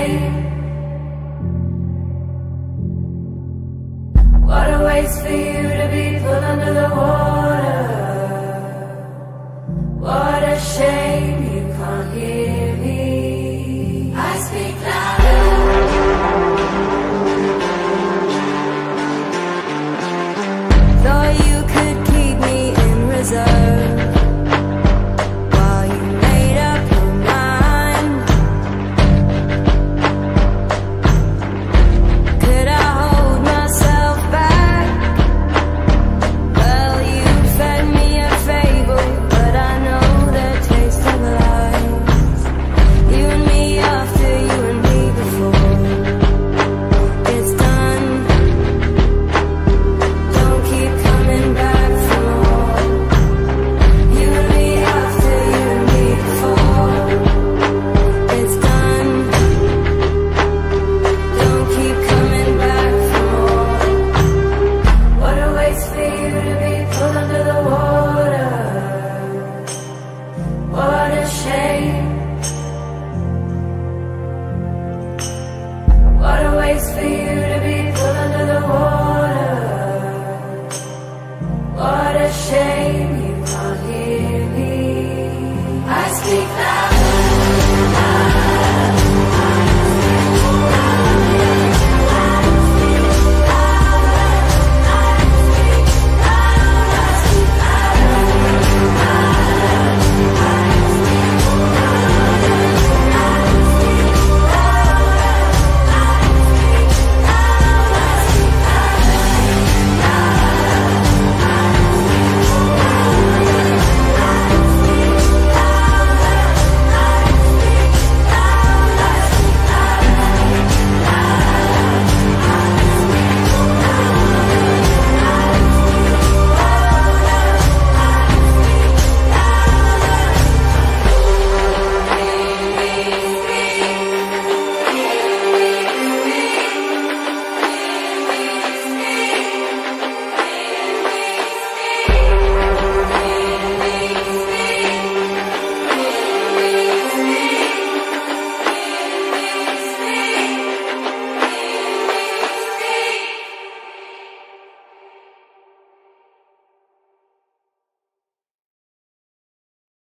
shame. What a waste for you to be pulled under the water. What a shame you can't hear me. I speak louder. Thought you could keep me in reserve while you made up your mind. Could I hold myself back? Well, you fed me a fable, but I know the taste of lies. You and me after, you and me before. It's done. Don't keep coming back for more. You and me after, you and me before. It's done. Don't keep coming back for more. What a waste for you to be pulled under the water. What a shame. What a waste for you